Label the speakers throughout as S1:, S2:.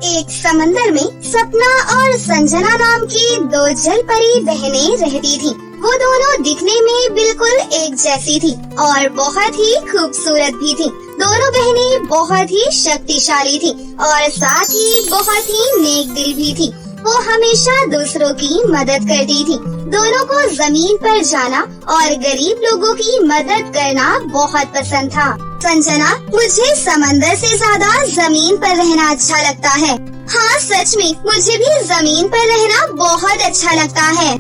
S1: एक समंदर में सपना और संजना नाम की दो जलपरी बहनें रहती थीं। वो दोनों दिखने में बिल्कुल एक जैसी थी और बहुत ही खूबसूरत भी थी। दोनों बहनें बहुत ही शक्तिशाली थी और साथ ही बहुत ही नेक दिल भी थी। वो हमेशा दूसरों की मदद करती थी। दोनों को जमीन पर जाना और गरीब लोगों की मदद करना बहुत पसंद था। संजना, मुझे समंदर से ज्यादा जमीन पर रहना अच्छा लगता है। हाँ, सच में मुझे भी जमीन पर रहना बहुत अच्छा लगता है।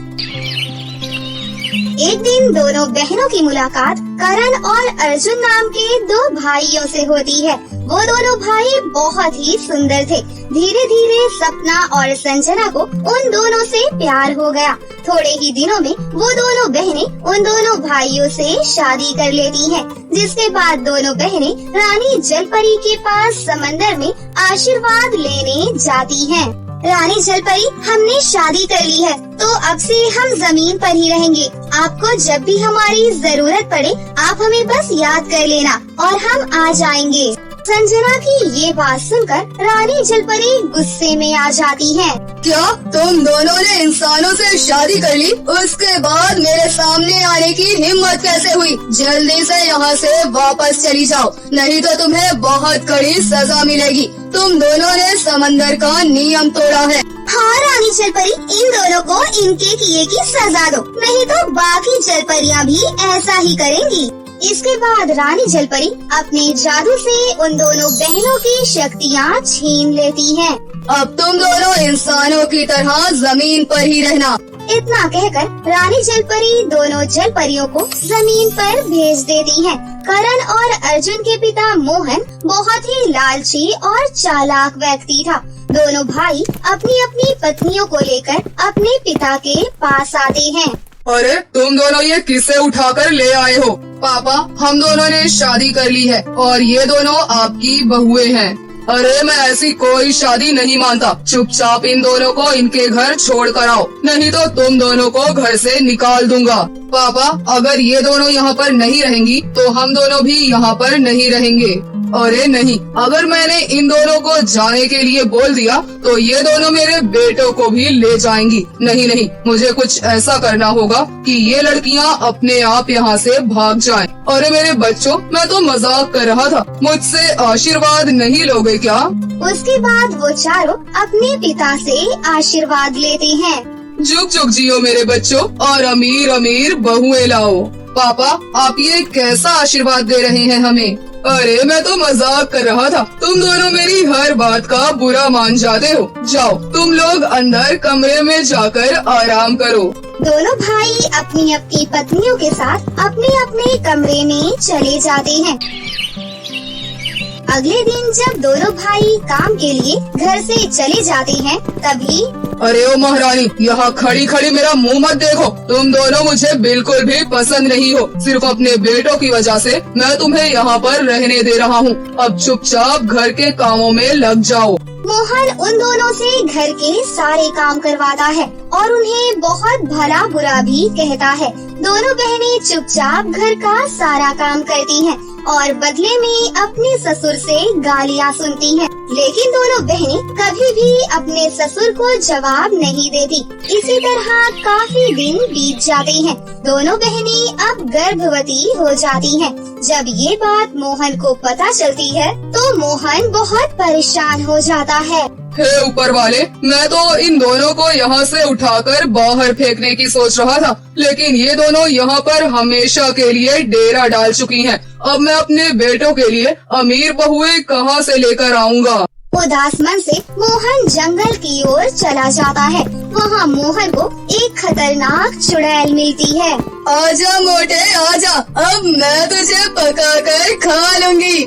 S1: एक दिन दोनों बहनों की मुलाकात करण और अर्जुन नाम के दो भाइयों से होती है। वो दोनों भाई बहुत ही सुंदर थे। धीरे धीरे सपना और संजना को उन दोनों से प्यार हो गया। थोड़े ही दिनों में वो दोनों बहनें उन दोनों भाइयों से शादी कर लेती हैं, जिसके बाद दोनों बहनें रानी जलपरी के पास समंदर में आशीर्वाद लेने जाती हैं। रानी जलपरी, हमने शादी कर ली है, तो अब से हम जमीन पर ही रहेंगे। आपको जब भी हमारी जरूरत पड़े आप हमें बस याद कर लेना और हम आ जाएंगे। संजना की ये बात सुनकर रानी जलपरी गुस्से में आ जाती है।
S2: क्या तुम दोनों ने इंसानों से शादी कर ली? उसके बाद मेरे सामने आने की हिम्मत कैसे हुई? जल्दी से यहाँ से वापस चली जाओ, नहीं तो तुम्हें बहुत कड़ी सजा मिलेगी। तुम दोनों ने समंदर का नियम तोड़ा है।
S1: हाँ रानी जलपरी, इन दोनों को इनके किए की सजा दो, नहीं तो बाकी जलपरियाँ भी ऐसा ही करेंगी। इसके बाद रानी जलपरी अपने जादू से उन दोनों बहनों की शक्तियाँ छीन लेती हैं।
S2: अब तुम दोनों इंसानों की तरह जमीन पर ही रहना।
S1: इतना कहकर रानी जलपरी दोनों जलपरियों को जमीन पर भेज देती हैं। करण और अर्जुन के पिता मोहन बहुत ही लालची और चालाक व्यक्ति था। दोनों भाई अपनी अपनी पत्नियों को लेकर अपने पिता के पास आते हैं।
S3: अरे तुम दोनों ये किसे उठाकर ले आए हो? पापा, हम दोनों ने शादी कर ली है और ये दोनों आपकी बहुएं हैं। अरे मैं ऐसी कोई शादी नहीं मानता। चुपचाप इन दोनों को इनके घर छोड़ कर आओ, नहीं तो तुम दोनों को घर से निकाल दूंगा। पापा, अगर ये दोनों यहाँ पर नहीं रहेंगी तो हम दोनों भी यहाँ पर नहीं रहेंगे। अरे नहीं, अगर मैंने इन दोनों को जाने के लिए बोल दिया तो ये दोनों मेरे बेटों को भी ले जाएंगी। नहीं नहीं, मुझे कुछ ऐसा करना होगा कि ये लड़कियां अपने आप यहाँ से भाग जाएं। अरे मेरे बच्चों, मैं तो मजाक कर रहा था, मुझसे आशीर्वाद नहीं लोगे क्या?
S1: उसके बाद वो चारों अपने पिता से आशीर्वाद लेते हैं।
S3: जुग जुग जियो मेरे बच्चों और अमीर अमीर बहुएं लाओ। पापा, आप ये कैसा आशीर्वाद दे रहे हैं हमें? अरे मैं तो मजाक कर रहा था, तुम दोनों मेरी हर बात का बुरा मान जाते हो। जाओ तुम लोग अंदर कमरे में जाकर आराम करो।
S1: दोनों भाई अपनी अपनी पत्नियों के साथ अपने अपने कमरे में चले जाते हैं। अगले दिन जब दोनों भाई काम के लिए घर से चले जाते हैं, तभी
S3: अरे ओ महारानी, यहाँ खड़ी खड़ी मेरा मुंह मत देखो। तुम दोनों मुझे बिल्कुल भी पसंद नहीं हो। सिर्फ अपने बेटों की वजह से मैं तुम्हें यहाँ पर रहने दे रहा हूँ। अब चुपचाप घर के कामों में लग जाओ।
S1: मोहन उन दोनों से घर के सारे काम करवाता है और उन्हें बहुत भला बुरा भी कहता है। दोनों बहनें चुपचाप घर का सारा काम करती हैं और बदले में अपने ससुर से गालियाँ सुनती हैं। लेकिन दोनों बहनें कभी भी अपने ससुर को जवाब नहीं देती। इसी तरह काफी दिन बीत जाते हैं। दोनों बहनें अब गर्भवती हो जाती हैं। जब ये बात मोहन को पता चलती है तो मोहन बहुत परेशान हो जाता है।
S3: हे ऊपर वाले, मैं तो इन दोनों को यहाँ से उठाकर बाहर फेंकने की सोच रहा था, लेकिन ये दोनों यहाँ पर हमेशा के लिए डेरा डाल चुकी हैं। अब मैं अपने बेटों के लिए अमीर बहुएं कहाँ से लेकर आऊँगा?
S1: उदास मन से मोहन जंगल की ओर चला जाता है। वहाँ मोहन को एक खतरनाक चुड़ैल मिलती है।
S2: आजा मोटे आजा, अब मैं तुझे पकाकर खा लूंगी।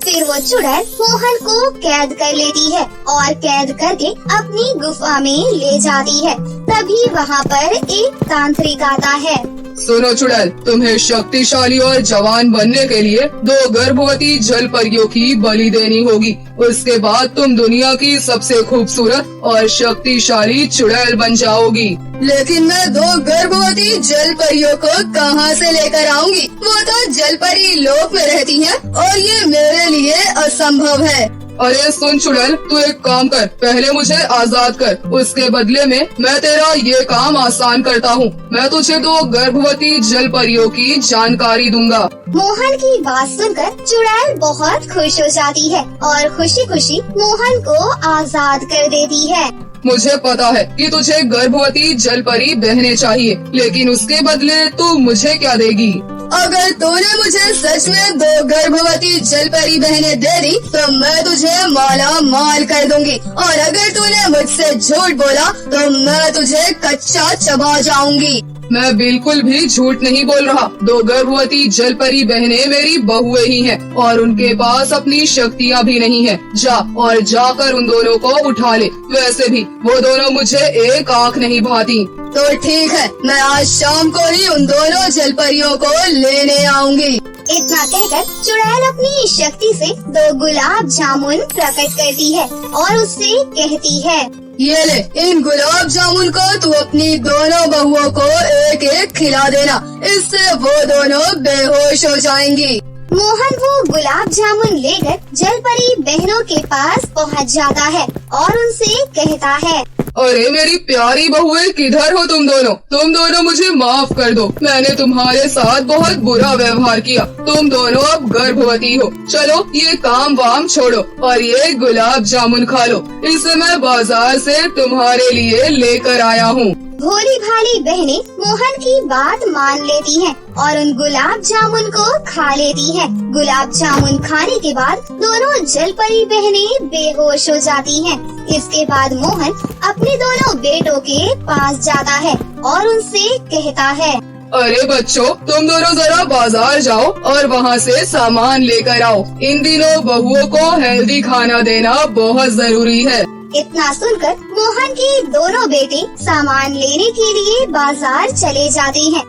S1: फिर वो चुड़ैल मोहन को कैद कर लेती है और कैद करके अपनी गुफा में ले जाती है। तभी वहाँ पर एक तांत्रिक आता है।
S3: सुनो चुड़ैल, तुम्हें शक्तिशाली और जवान बनने के लिए 2 गर्भवती जल परियों की बलि देनी होगी। उसके बाद तुम दुनिया की सबसे खूबसूरत और शक्तिशाली चुड़ैल बन जाओगी।
S2: लेकिन मैं 2 गर्भवती जल परियों को कहाँ से लेकर आऊंगी? वो तो जल परी लोक में रहती हैं और ये मेरे लिए असंभव है।
S3: अरे सुन चुड़ैल, तू एक काम कर, पहले मुझे आजाद कर, उसके बदले में मैं तेरा ये काम आसान करता हूँ। मैं तुझे 2 गर्भवती जल परियों की जानकारी दूंगा।
S1: मोहन की बात सुनकर चुड़ैल बहुत खुश हो जाती है और खुशी खुशी मोहन को आजाद कर देती है।
S3: मुझे पता है कि तुझे गर्भवती जल परी बहनें चाहिए, लेकिन उसके बदले तू मुझे क्या देगी?
S2: अगर तूने मुझे सच में 2 गर्भवती जलपरी बहनें दे दी तो मैं तुझे माला माल कर दूंगी, और अगर तूने मुझसे झूठ बोला तो मैं तुझे कच्चा चबा जाऊंगी।
S3: मैं बिल्कुल भी झूठ नहीं बोल रहा। 2 गर्भवती जल परी बहनें मेरी बहुएं ही हैं और उनके पास अपनी शक्तियाँ भी नहीं है। जा और जाकर उन दोनों को उठा ले। वैसे भी वो दोनों मुझे एक आंख नहीं भाती।
S2: तो ठीक है, मैं आज शाम को ही उन दोनों जलपरियों को लेने आऊंगी।
S1: इतना कहकर चुड़ैल अपनी शक्ति से 2 गुलाब जामुन प्रकट करती है और उससे कहती है,
S2: ये ले, इन गुलाब जामुन को तू अपनी दोनों बहुओं को एक एक खिला देना, इससे वो दोनों बेहोश हो जाएंगी।
S1: मोहन वो गुलाब जामुन लेकर जलपरी बहनों के पास पहुंच जाता है और उनसे कहता है,
S3: अरे मेरी प्यारी बहुएं, किधर हो तुम दोनों? तुम दोनों मुझे माफ कर दो, मैंने तुम्हारे साथ बहुत बुरा व्यवहार किया। तुम दोनों अब गर्भवती हो। चलो ये काम वाम छोड़ो और ये गुलाब जामुन खा लो, इसे मैं बाजार से तुम्हारे लिए लेकर आया हूँ।
S1: भोली भाली बहनें मोहन की बात मान लेती हैं और उन गुलाब जामुन को खा लेती हैं। गुलाब जामुन खाने के बाद दोनों जलपरी बहनें बेहोश हो जाती हैं। इसके बाद मोहन अपने दोनों बेटों के पास जाता है और उनसे कहता है,
S3: अरे बच्चों, तुम दोनों जरा बाजार जाओ और वहाँ से सामान लेकर आओ। इन दिनों बहुओं को हेल्दी खाना देना बहुत जरूरी है।
S1: इतना सुनकर मोहन के दोनों बेटे सामान लेने के लिए बाजार चले जाते हैं।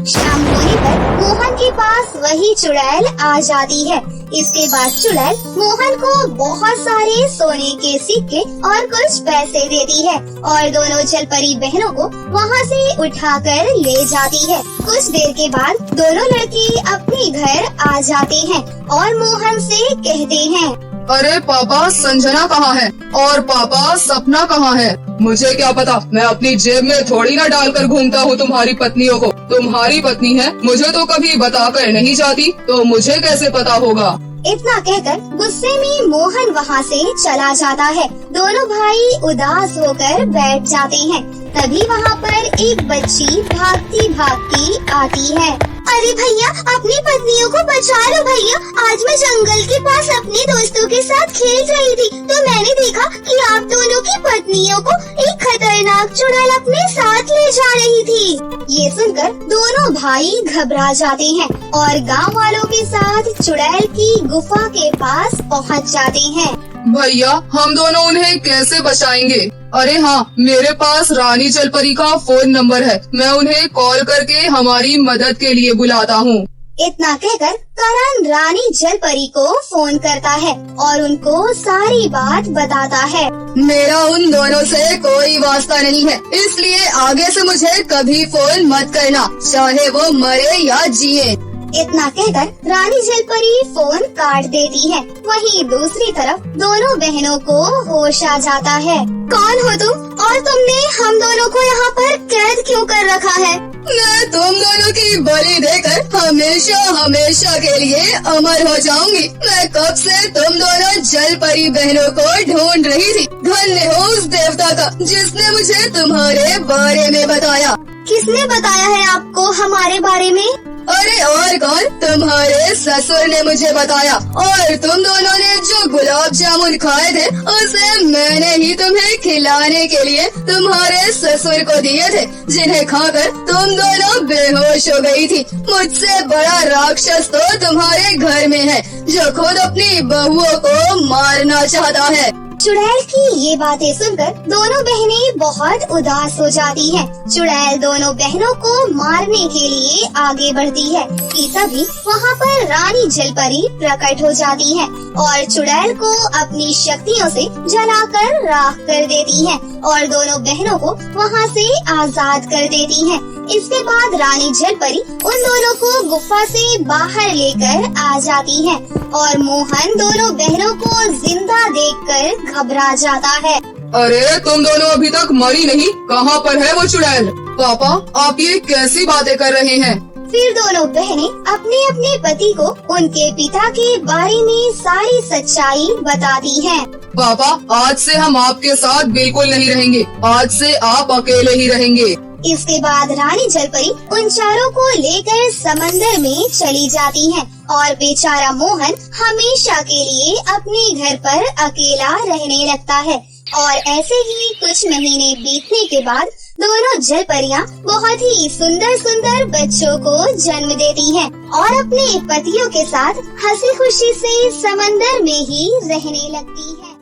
S1: शाम होने पर मोहन के पास वही चुड़ैल आ जाती है। इसके बाद चुड़ैल मोहन को बहुत सारे सोने के सिक्के और कुछ पैसे देती है और दोनों जलपरी बहनों को वहाँ से उठाकर ले जाती है। कुछ देर के बाद दोनों लड़के अपने घर आ जाते हैं और मोहन से कहते हैं,
S3: अरे पापा, संजना कहाँ है? और पापा, सपना कहाँ है? मुझे क्या पता, मैं अपनी जेब में थोड़ी ना डालकर घूमता हूँ तुम्हारी पत्नियों को। तुम्हारी पत्नी है, मुझे तो कभी बताकर नहीं जाती, तो मुझे कैसे पता होगा?
S1: इतना कहकर गुस्से में मोहन वहाँ से चला जाता है। दोनों भाई उदास होकर बैठ जाते हैं। तभी वहाँ पर एक बच्ची भागती भागती आती है। अरे भैया, अपनी पत्नियों को बचा लो भैया। आज मैं जंगल के पास अपने दोस्तों के साथ खेल रही थी तो मैंने देखा कि आप दोनों की पत्नियों को एक खतरनाक चुड़ैल अपने साथ ले जा रही थी। ये सुनकर दोनों भाई घबरा जाते हैं और गांव वालों के साथ चुड़ैल की गुफा के पास पहुंच जाते हैं।
S3: भैया, हम दोनों उन्हें कैसे बचाएंगे? अरे हाँ, मेरे पास रानी जलपरी का फोन नंबर है, मैं उन्हें कॉल करके हमारी मदद के लिए बुलाता हूँ।
S1: इतना कहकर करण रानी जलपरी को फोन करता है और उनको सारी बात बताता है।
S2: मेरा उन दोनों से कोई वास्ता नहीं है, इसलिए आगे से मुझे कभी फोन मत करना, चाहे वो मरे या जिए।
S1: इतना कहकर रानी जलपरी फोन काट देती है। वहीं दूसरी तरफ दोनों बहनों को होश आ जाता है। कौन हो तुम और तुमने हम दोनों को यहाँ पर कैद क्यों कर रखा है?
S2: मैं तुम दोनों की बलि देकर हमेशा हमेशा के लिए अमर हो जाऊंगी। मैं कब से तुम दोनों जलपरी बहनों को ढूंढ रही थी। धन्य हो उस देवता का जिसने मुझे तुम्हारे बारे में बताया।
S1: किसने बताया है आपको हमारे बारे में?
S2: अरे और कौन, तुम्हारे ससुर ने मुझे बताया। और तुम दोनों ने जो गुलाब जामुन खाए थे उसे मैंने ही तुम्हें खिलाने के लिए तुम्हारे ससुर को दिए थे, जिन्हें खाकर तुम दोनों बेहोश हो गई थी। मुझसे बड़ा राक्षस तो तुम्हारे घर में है, जो खुद अपनी बहुओं को मारना चाहता है।
S1: चुड़ैल की ये बातें सुनकर दोनों बहनें बहुत उदास हो जाती हैं। चुड़ैल दोनों बहनों को मारने के लिए आगे बढ़ती है कि तभी वहाँ पर रानी जलपरी प्रकट हो जाती है और चुड़ैल को अपनी शक्तियों से जलाकर राख कर देती है और दोनों बहनों को वहाँ से आजाद कर देती है। इसके बाद रानी जलपरी उन दोनों को गुफा से बाहर लेकर आ जाती है और मोहन दोनों बहनों को जिंदा देखकर घबरा जाता है।
S3: अरे तुम दोनों अभी तक मरी नहीं, कहाँ पर है वो चुड़ैल? पापा आप ये कैसी बातें कर रहे हैं?
S1: फिर दोनों बहनें अपने अपने पति को उनके पिता के बारे में सारी सच्चाई बताती हैं।
S3: पापा आज से हम आपके साथ बिल्कुल नहीं रहेंगे, आज से आप अकेले ही रहेंगे।
S1: इसके बाद रानी जलपरी उन चारों को लेकर समंदर में चली जाती है और बेचारा मोहन हमेशा के लिए अपने घर पर अकेला रहने लगता है। और ऐसे ही कुछ महीने बीतने के बाद दोनों जलपरियां बहुत ही सुंदर सुंदर बच्चों को जन्म देती हैं और अपने पतियों के साथ हंसी खुशी से समंदर में ही रहने लगती है।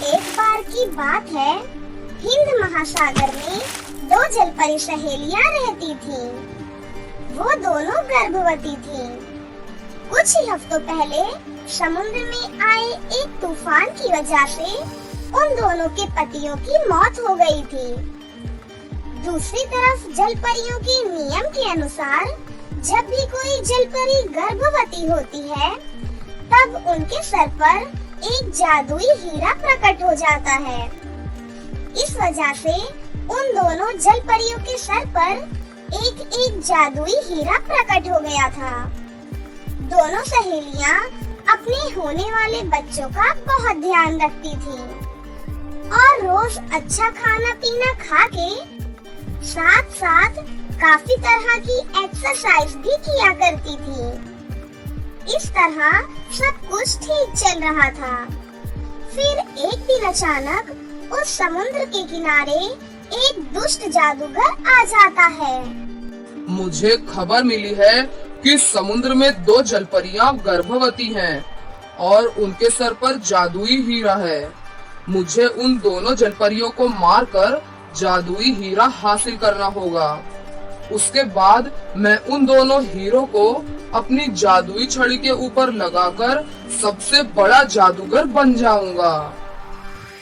S4: एक बार की बात है, हिंद महासागर में दो जलपरी सहेलियां रहती थीं। वो दोनों गर्भवती थीं। कुछ ही हफ्तों पहले समुद्र में आए एक तूफान की वजह से उन दोनों के पतियों की मौत हो गई थी। दूसरी तरफ जलपरियों के नियम के अनुसार जब भी कोई जलपरी गर्भवती होती है तब उनके सर पर एक जादुई हीरा प्रकट हो जाता है। इस वजह से उन दोनों जलपरियों के सर पर एक जादुई हीरा प्रकट हो गया था। दोनों सहेलियां अपने होने वाले बच्चों का बहुत ध्यान रखती थीं और रोज अच्छा खाना पीना खा के साथ साथ काफी तरह की एक्सरसाइज भी किया करती थी। इस तरह सब कुछ ठीक चल रहा था। फिर एक दिन अचानक उस समुद्र के किनारे एक दुष्ट जादूगर आ जाता है।
S3: मुझे खबर मिली है कि समुद्र में दो जलपरियां गर्भवती हैं और उनके सर पर जादुई हीरा है। मुझे उन दोनों जलपरियों को मारकर जादुई हीरा हासिल करना होगा। उसके बाद मैं उन दोनों हीरों को अपनी जादुई छड़ी के ऊपर लगाकर सबसे बड़ा जादूगर बन जाऊंगा।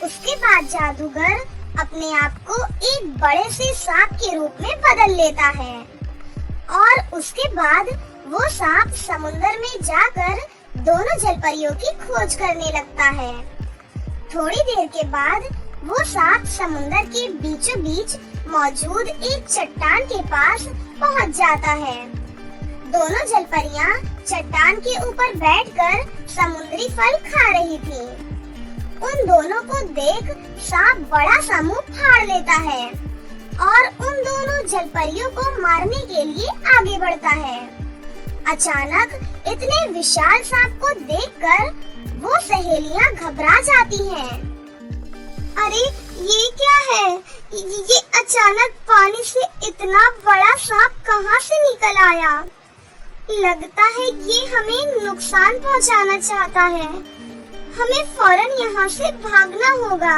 S4: उसके बाद जादूगर अपने आप को एक बड़े से सांप के रूप में बदल लेता है और उसके बाद वो सांप समुद्र में जाकर दोनों जलपरियों की खोज करने लगता है। थोड़ी देर के बाद वो सांप समुद्र के बीचों बीच मौजूद एक चट्टान के पास पहुंच जाता है। दोनों जलपरियां चट्टान के ऊपर बैठकर समुद्री फल खा रही थीं। उन दोनों को देख सांप बड़ा सा मुंह फाड़ लेता है और उन दोनों जलपरियों को मारने के लिए आगे बढ़ता है। अचानक इतने विशाल सांप को देखकर वो सहेलियां घबरा जाती हैं। अरे ये क्या है? ये अचानक पानी से इतना बड़ा सांप कहाँ से निकल आया? लगता है ये हमें नुकसान पहुँचाना चाहता है। हमें फौरन यहाँ से भागना होगा।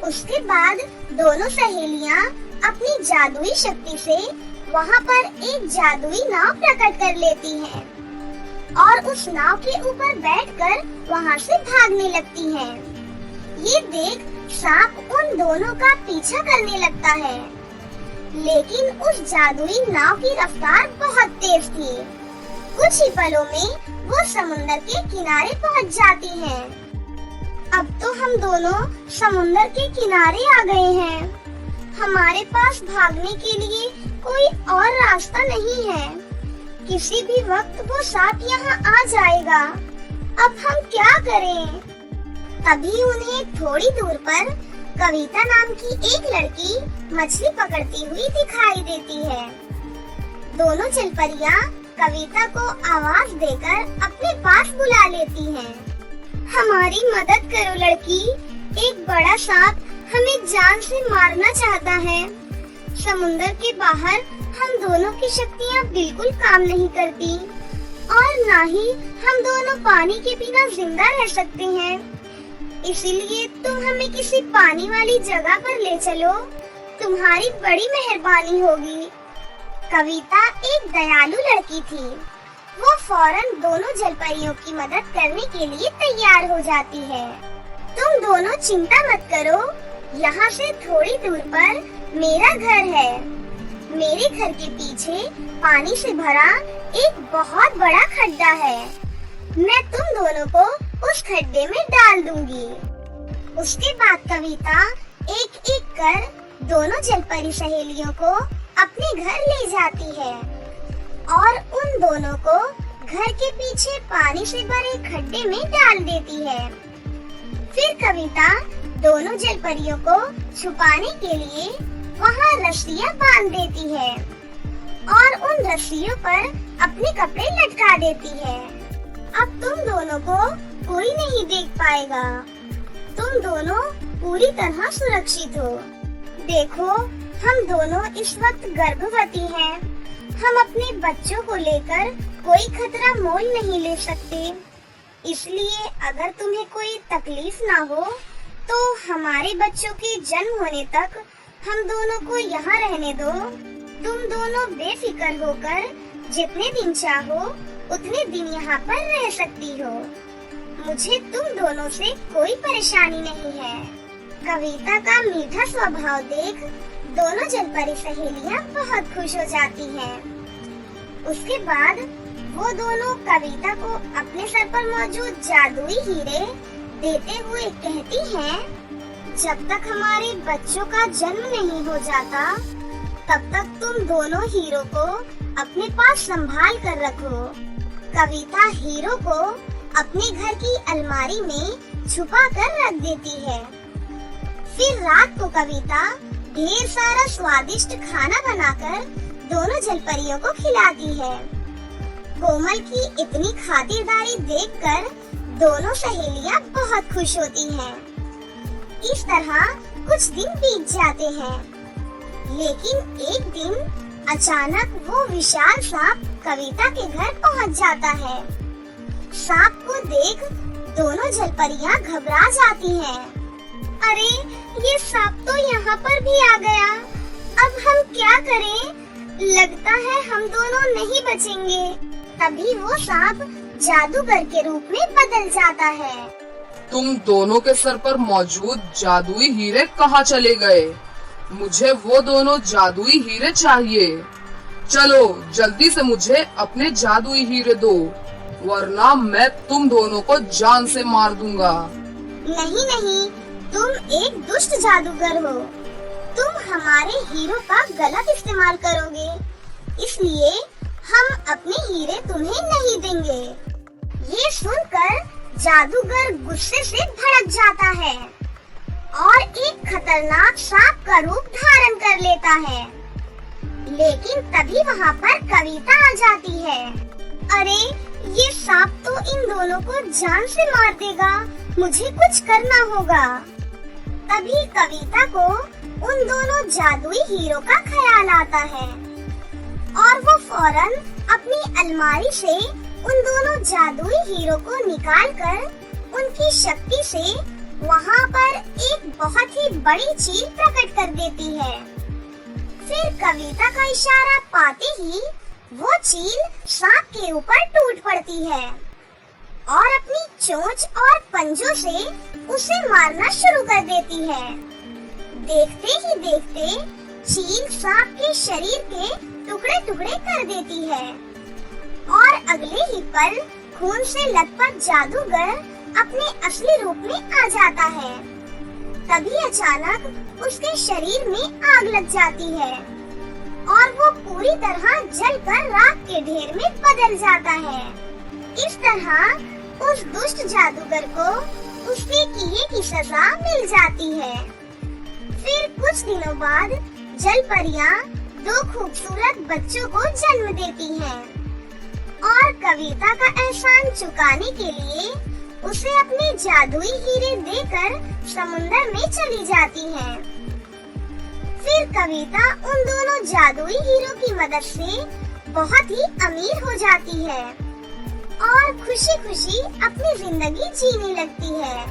S4: उसके बाद दोनों सहेलियां अपनी जादुई शक्ति से वहाँ पर एक जादुई नाव प्रकट कर लेती हैं और उस नाव के ऊपर बैठकर वहाँ से भागने लगती हैं। ये देख सांप उन दोनों का पीछा करने लगता है, लेकिन उस जादुई नाव की रफ्तार बहुत तेज थी। कुछ ही पलों में वो समुद्र के किनारे पहुँच जाती हैं। अब तो हम दोनों समुद्र के किनारे आ गए हैं। हमारे पास भागने के लिए कोई और रास्ता नहीं है। किसी भी वक्त वो सांप यहाँ आ जाएगा। अब हम क्या करें? तभी उन्हें थोड़ी दूर पर कविता नाम की एक लड़की मछली पकड़ती हुई दिखाई देती है। दोनों जलपरियां कविता को आवाज देकर अपने पास बुला लेती हैं। हमारी मदद करो लड़की, एक बड़ा सांप हमें जान से मारना चाहता है। समुद्र के बाहर हम दोनों की शक्तियाँ बिल्कुल काम नहीं करती और ना ही हम दोनों पानी के बिना जिंदा रह सकते हैं। इसीलिए तुम हमें किसी पानी वाली जगह पर ले चलो, तुम्हारी बड़ी मेहरबानी होगी। कविता एक दयालु लड़की थी। वो फौरन दोनों जलपरियों की मदद करने के लिए तैयार हो जाती है। तुम दोनों चिंता मत करो, यहाँ से थोड़ी दूर पर मेरा घर है। मेरे घर के पीछे पानी से भरा एक बहुत बड़ा खड्डा है। मैं तुम दोनों को उस खड्डे में डाल दूंगी। उसके बाद कविता एक एक कर दोनों जलपरी सहेलियों को अपने घर ले जाती है और उन दोनों को घर के पीछे पानी से भरे खड्डे में डाल देती है। फिर कविता दोनों जलपरियों को छुपाने के लिए वहाँ रस्सियाँ बांध देती है और उन रस्सियों पर अपने कपड़े लटका देती है। अब तुम दोनों को कोई नहीं देख पाएगा। तुम दोनों पूरी तरह सुरक्षित हो। देखो, हम दोनों इस वक्त गर्भवती हैं। हम अपने बच्चों को लेकर कोई खतरा मोल नहीं ले सकते। इसलिए अगर तुम्हें कोई तकलीफ ना हो तो हमारे बच्चों के जन्म होने तक हम दोनों को यहाँ रहने दो। तुम दोनों बेफिक्र होकर जितने दिन चाहो उतने दिन यहाँ पर रह सकती हो। मुझे तुम दोनों से कोई परेशानी नहीं है। कविता का मीठा स्वभाव देख दोनों जलपरी सहेलियाँ बहुत खुश हो जाती हैं। उसके बाद वो दोनों कविता को अपने सर पर मौजूद जादुई हीरे देते हुए कहती हैं, जब तक हमारे बच्चों का जन्म नहीं हो जाता तब तक तुम दोनों हीरो को अपने पास संभाल कर रखो। कविता हीरो को अपने घर की अलमारी में छुपा कर रख देती है। फिर रात को कविता ढेर सारा स्वादिष्ट खाना बनाकर दोनों जलपरियों को खिलाती है। कोमल की इतनी खातिरदारी देखकर दोनों सहेलियां बहुत खुश होती हैं। इस तरह कुछ दिन बीत जाते हैं, लेकिन एक दिन अचानक वो विशाल सांप कविता के घर पहुंच जाता है। सांप को देख दोनों जलपरियां घबरा जाती हैं। अरे, ये सांप तो यहाँ पर भी आ गया। अब हम क्या करें? लगता है हम दोनों नहीं बचेंगे। तभी वो सांप जादूगर के रूप में बदल जाता है।
S3: तुम दोनों के सर पर मौजूद जादुई हीरे कहाँ चले गए? मुझे वो दोनों जादुई हीरे चाहिए। चलो जल्दी से मुझे अपने जादुई हीरे दो, वरना मैं तुम दोनों को जान से मार दूंगा।
S4: नहीं नहीं, तुम एक दुष्ट जादूगर हो। तुम हमारे हीरो का गलत इस्तेमाल करोगे, इसलिए हम अपने हीरे तुम्हें नहीं देंगे। ये सुनकर जादूगर गुस्से से भड़क जाता है और एक खतरनाक सांप का रूप धारण कर लेता है। लेकिन तभी वहाँ पर कविता आ जाती है। अरे, ये सांप तो इन दोनों को जान से मार देगा। मुझे कुछ करना होगा। तभी कविता को उन दोनों जादुई हीरो का ख्याल आता है और वो फौरन अपनी अलमारी से उन दोनों जादुई हीरो को निकालकर उनकी शक्ति से वहाँ पर एक बहुत ही बड़ी चील प्रकट कर देती है। फिर कविता का इशारा पाते ही वो चील सांप के ऊपर टूट पड़ती है और अपनी चोंच और पंजों से उसे मारना शुरू कर देती है। देखते ही देखते चील सांप के शरीर के टुकड़े टुकड़े कर देती है और अगले ही पल खून से लथपथ जादूगर अपने असली रूप में आ जाता है। तभी अचानक उसके शरीर में आग लग जाती है और वो पूरी तरह जलकर राख के ढेर में बदल जाता है। इस तरह उस दुष्ट जादूगर को उसके किए की सजा मिल जाती है। फिर कुछ दिनों बाद जलपरियां दो खूबसूरत बच्चों को जन्म देती हैं और कविता का एहसान चुकाने के लिए उसे अपने जादुई हीरे देकर समुंदर में चली जाती हैं। फिर कविता उन दोनों जादुई हीरो की मदद से बहुत ही अमीर हो जाती है और खुशी खुशी अपनी जिंदगी जीने लगती है।